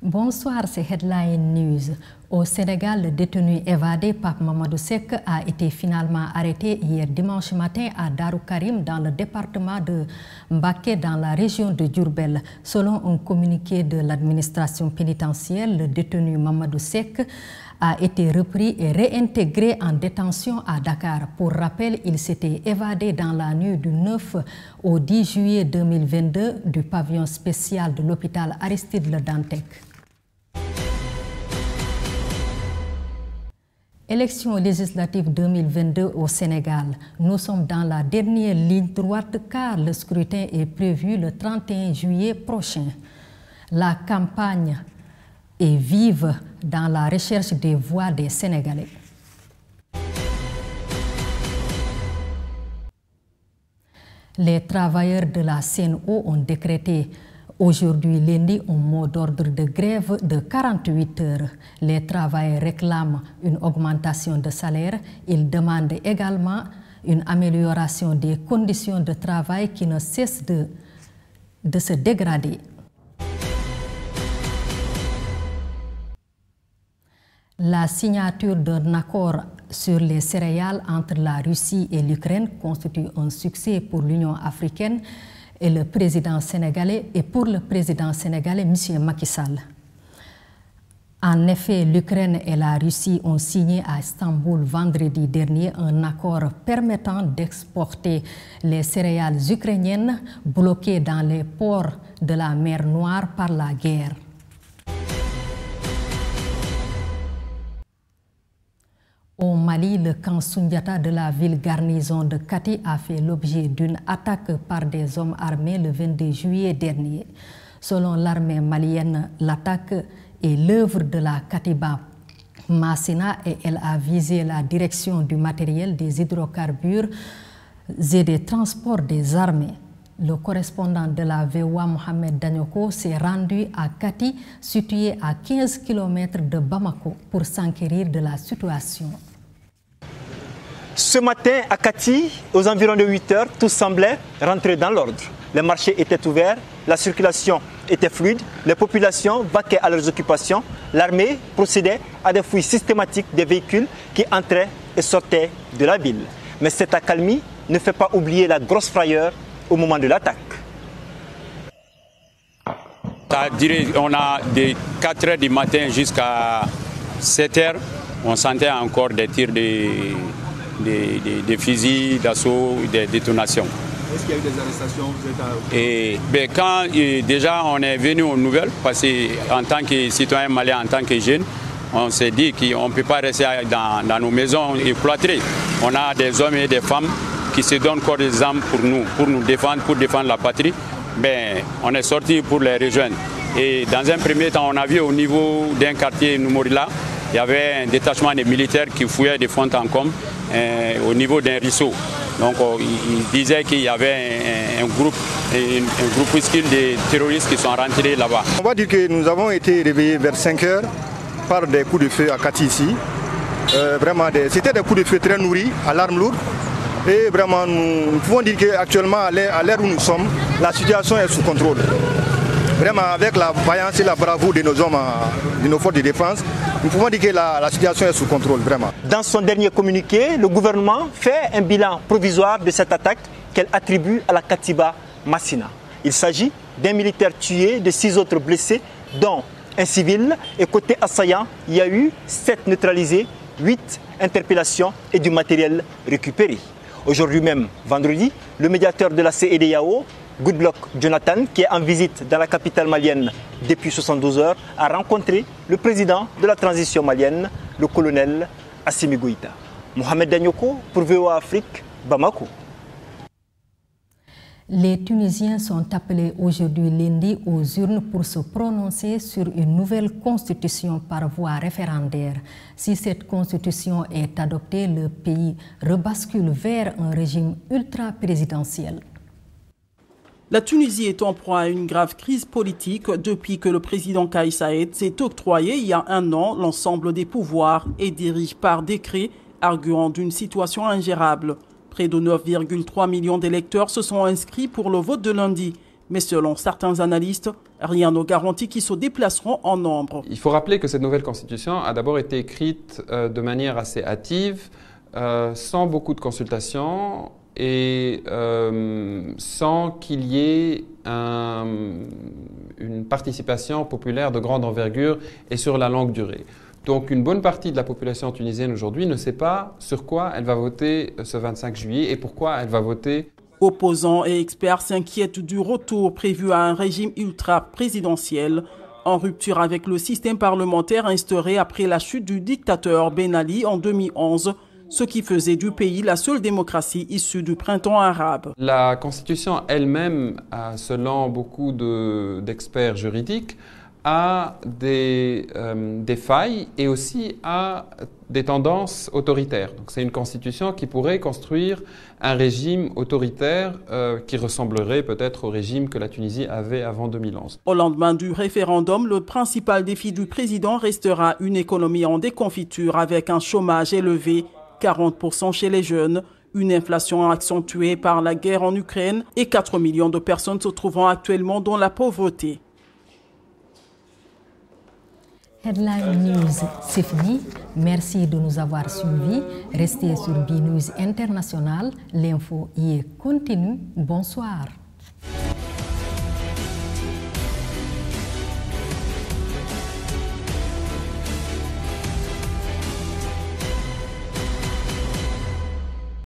Bonsoir, c'est Headline News. Au Sénégal, le détenu évadé Pape Mamadou Seck a été finalement arrêté hier dimanche matin à Darou Karim dans le département de Mbacké dans la région de Diourbel. Selon un communiqué de l'administration pénitentiaire, le détenu Mamadou Seck a été repris et réintégré en détention à Dakar. Pour rappel, il s'était évadé dans la nuit du 9 au 10 juillet 2022 du pavillon spécial de l'hôpital Aristide Le Dantec. Élections législatives 2022 au Sénégal. Nous sommes dans la dernière ligne droite car le scrutin est prévu le 31 juillet prochain. La campagne est vive dans la recherche des voix des Sénégalais. Les travailleurs de la CNO ont décrété aujourd'hui lundi un mot d'ordre de grève de 48 heures. Les travailleurs réclament une augmentation de salaire. Ils demandent également une amélioration des conditions de travail qui ne cessent de se dégrader. La signature d'un accord sur les céréales entre la Russie et l'Ukraine constitue un succès pour l'Union africaine et pour le président sénégalais M. Macky Sall. En effet, l'Ukraine et la Russie ont signé à Istanbul vendredi dernier un accord permettant d'exporter les céréales ukrainiennes bloquées dans les ports de la mer Noire par la guerre. Au Mali, le camp Sundiata de la ville garnison de Kati a fait l'objet d'une attaque par des hommes armés le 22 juillet dernier. Selon l'armée malienne, l'attaque est l'œuvre de la Katiba Massina et elle a visé la direction du matériel, des hydrocarbures et des transports des armées. Le correspondant de la VOA, Mohamed Danyoko, s'est rendu à Kati, situé à 15 km de Bamako, pour s'enquérir de la situation. Ce matin, à Kati, aux environs de 8 heures, tout semblait rentrer dans l'ordre. Les marchés étaient ouverts, la circulation était fluide, les populations vaquaient à leurs occupations. L'armée procédait à des fouilles systématiques des véhicules qui entraient et sortaient de la ville. Mais cette accalmie ne fait pas oublier la grosse frayeur au moment de l'attaque. On a de 4 h du matin jusqu'à 7 h, on sentait encore des tirs des fusils d'assaut, des détonations. Est-ce qu'il y a eu des arrestations? Quand déjà on est venu aux nouvelles, parce qu'en tant que citoyen malien, en tant que jeune, on s'est dit qu'on ne peut pas rester dans nos maisons et cloîtrées. On a des hommes et des femmes qui se donnent corps des armes pour nous défendre, pour défendre la patrie. On est sorti pour les rejoindre. Et dans un premier temps, on a vu au niveau d'un quartier Noumourila, il y avait un détachement des militaires qui fouillaient des fonds en comble au niveau d'un ruisseau. Donc ils disaient qu'il y avait un groupuscule de terroristes qui sont rentrés là-bas. On va dire que nous avons été réveillés vers 5 h par des coups de feu à Kati ici. C'était des coups de feu très nourris, à l'arme lourde. Et vraiment, nous pouvons dire qu'actuellement, à l'ère où nous sommes, la situation est sous contrôle. Vraiment, avec la vaillance et la bravoure de nos hommes, de nos forces de défense, nous pouvons dire que la situation est sous contrôle, vraiment. Dans son dernier communiqué, le gouvernement fait un bilan provisoire de cette attaque qu'elle attribue à la Katiba Massina. Il s'agit d'un militaire tué, de 6 autres blessés, dont un civil. Et côté assaillant, il y a eu 7 neutralisés, 8 interpellations et du matériel récupéré. Aujourd'hui même, vendredi, le médiateur de la CEDEAO, Goodluck Jonathan, qui est en visite dans la capitale malienne depuis 72 heures, a rencontré le président de la transition malienne, le colonel Assimi Goïta. Mohamed Danyoko pour VOA Afrique, Bamako. Les Tunisiens sont appelés aujourd'hui lundi aux urnes pour se prononcer sur une nouvelle constitution par voie référendaire. Si cette constitution est adoptée, le pays rebascule vers un régime ultra-présidentiel. La Tunisie est en proie à une grave crise politique depuis que le président Kais Saied s'est octroyé il y a 1 an l'ensemble des pouvoirs et dirige par décret, arguant d'une situation ingérable. Près de 9,3 millions d'électeurs se sont inscrits pour le vote de lundi. Mais selon certains analystes, Rien ne garantit qu'ils se déplaceront en nombre. Il faut rappeler que cette nouvelle constitution a d'abord été écrite de manière assez hâtive, sans beaucoup de consultations et sans qu'il y ait une participation populaire de grande envergure et sur la longue durée. Donc une bonne partie de la population tunisienne aujourd'hui ne sait pas sur quoi elle va voter ce 25 juillet et pourquoi elle va voter. Opposants et experts s'inquiètent du retour prévu à un régime ultra-présidentiel, en rupture avec le système parlementaire instauré après la chute du dictateur Ben Ali en 2011, ce qui faisait du pays la seule démocratie issue du printemps arabe. La Constitution elle-même, selon beaucoup d'experts juridiques, a des failles et aussi a des tendances autoritaires. Donc c'est une constitution qui pourrait construire un régime autoritaire qui ressemblerait peut-être au régime que la Tunisie avait avant 2011. Au lendemain du référendum, le principal défi du président restera une économie en déconfiture avec un chômage élevé, 40% chez les jeunes, une inflation accentuée par la guerre en Ukraine et 4 millions de personnes se trouvant actuellement dans la pauvreté. Headline News, c'est fini. Merci de nous avoir suivis. Restez sur BNews International. L'info y est continue. Bonsoir.